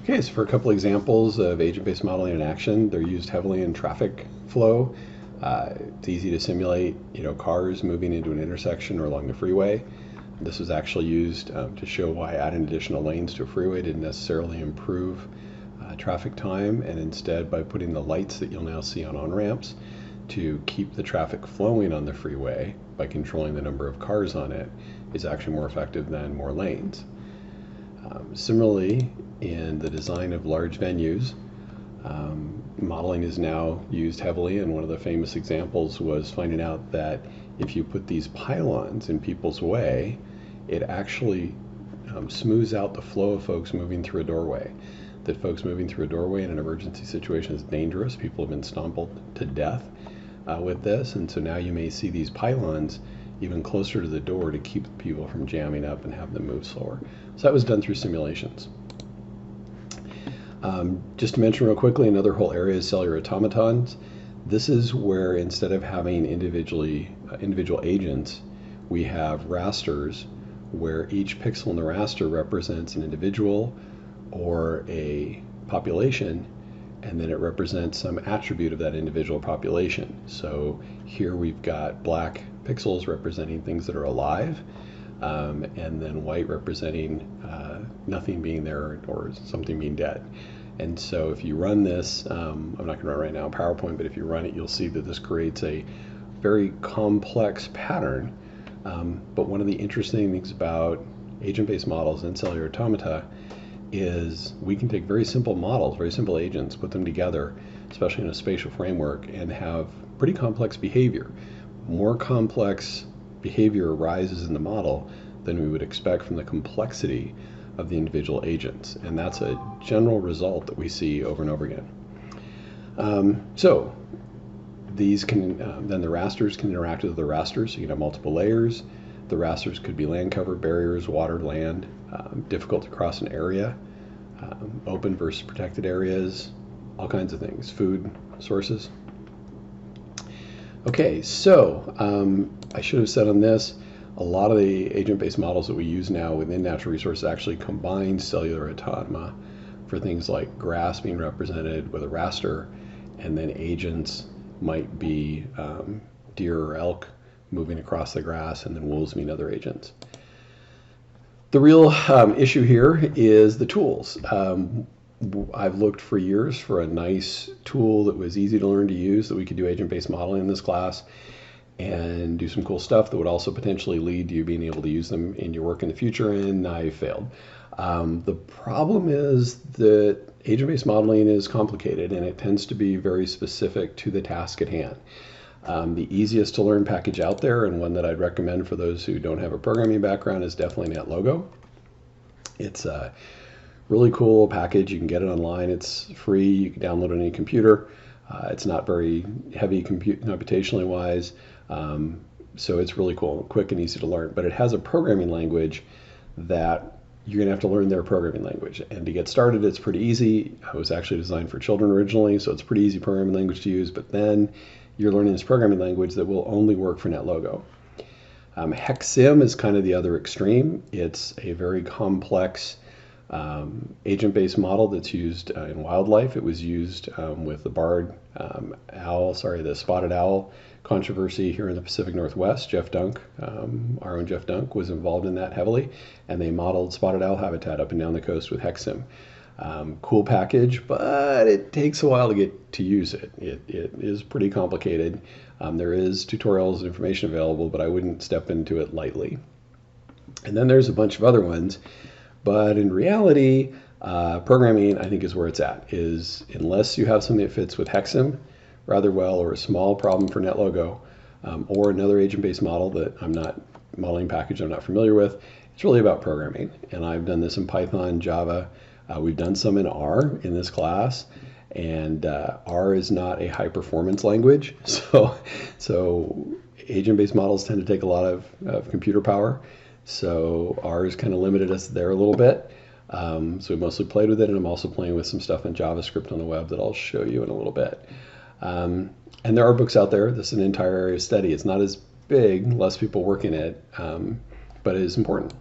Okay, so for a couple examples of agent-based modeling in action, they're used heavily in traffic flow. It's easy to simulate, cars moving into an intersection or along the freeway. This was actually used to show why adding additional lanes to a freeway didn't necessarily improve traffic time, and instead by putting the lights that you'll now see on on-ramps to keep the traffic flowing on the freeway by controlling the number of cars on it is actually more effective than more lanes. Similarly, in the design of large venues, modeling is now used heavily, and one of the famous examples was finding out that if you put these pylons in people's way, it actually smooths out the flow of folks moving through a doorway. That folks moving through a doorway in an emergency situation is dangerous. People have been stumbled to death with this, and so now you may see these pylons even closer to the door to keep people from jamming up and have them move slower. So that was done through simulations. Just to mention real quickly, another whole area is cellular automatons. This is where instead of having individual agents, we have rasters where each pixel in the raster represents an individual or a population, and then it represents some attribute of that individual population. So here we've got black pixels representing things that are alive, and then white representing nothing being there or something being dead. And so if you run this, I'm not going to run right now in PowerPoint, but if you run it, you'll see that this creates a very complex pattern. But one of the interesting things about agent-based models and cellular automata is we can take very simple models, very simple agents, put them together, especially in a spatial framework, and have pretty complex behavior. More complex behavior arises in the model than we would expect from the complexity of the individual agents, and that's a general result that we see over and over again. So these can then the rasters can interact with the rasters, so you can have multiple layers. The rasters could be land cover, barriers, water, land, difficult to cross an area, open versus protected areas, all kinds of things, food sources. Okay, so I should have said on this, a lot of the agent-based models that we use now within natural resources actually combine cellular automata for things like grass being represented with a raster, and then agents might be deer or elk moving across the grass, and then wolves being other agents. The real issue here is the tools. I've looked for years for a nice tool that was easy to learn to use, that we could do agent-based modeling in this class and do some cool stuff that would also potentially lead to you being able to use them in your work in the future, and I failed. The problem is that agent-based modeling is complicated, and it tends to be very specific to the task at hand. The easiest to learn package out there, and one that I'd recommend for those who don't have a programming background, is definitely NetLogo. It's a really cool package. You can get it online. It's free. You can download it on any computer. It's not very heavy computationally wise, so it's really cool, quick and easy to learn. But it has a programming language that you're going to have to learn their programming language. And to get started, it's pretty easy. It was actually designed for children originally, so it's a pretty easy programming language to use. But then you're learning this programming language that will only work for NetLogo. HexSim is kind of the other extreme. It's a very complex agent-based model that's used in wildlife. It was used with the the spotted owl controversy here in the Pacific Northwest. Jeff Dunk, our own Jeff Dunk, was involved in that heavily, and they modeled spotted owl habitat up and down the coast with HexSim. Cool package, but it takes a while to get to use it. It is pretty complicated. There is tutorials and information available, but I wouldn't step into it lightly. And then there's a bunch of other ones. But in reality, programming, I think, is where it's at. Is unless you have something that fits with HexSim rather well, or a small problem for NetLogo, or another agent-based model that modeling package I'm not familiar with, it's really about programming. And I've done this in Python, Java. We've done some in R in this class, and R is not a high-performance language, so agent-based models tend to take a lot of computer power. So R has kind of limited us there a little bit. So we mostly played with it, and I'm also playing with some stuff in JavaScript on the web that I'll show you in a little bit. And there are books out there. This is an entire area of study. It's not as big, less people work in it, but it is important.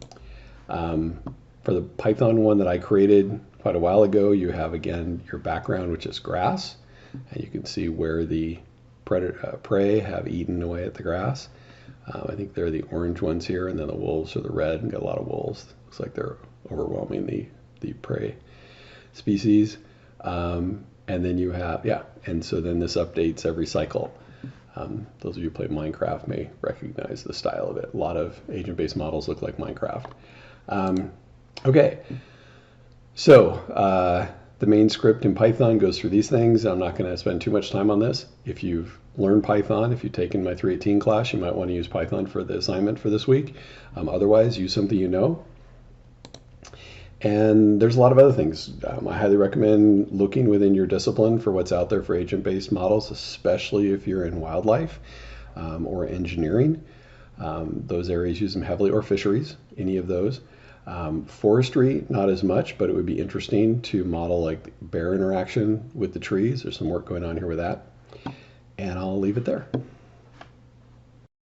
For the Python one that I created quite a while ago. You have, again, your background, which is grass, and you can see where the prey have eaten away at the grass. I think they're the orange ones here, and then the wolves are the red, and got a lot of wolves. Looks like they're overwhelming the prey species. And then you have, and so then this updates every cycle. Those of you who play Minecraft may recognize the style of it. A lot of agent-based models look like Minecraft. Okay, so the main script in Python goes through these things. I'm not going to spend too much time on this. If you've learned Python, if you've taken my 318 class, you might want to use Python for the assignment for this week. Otherwise, use something you know. And there's a lot of other things. I highly recommend looking within your discipline for what's out there for agent-based models, especially if you're in wildlife or engineering. Those areas use them heavily, or fisheries, any of those. Forestry, not as much, but it would be interesting to model like bear interaction with the trees. There's some work going on here with that. And I'll leave it there.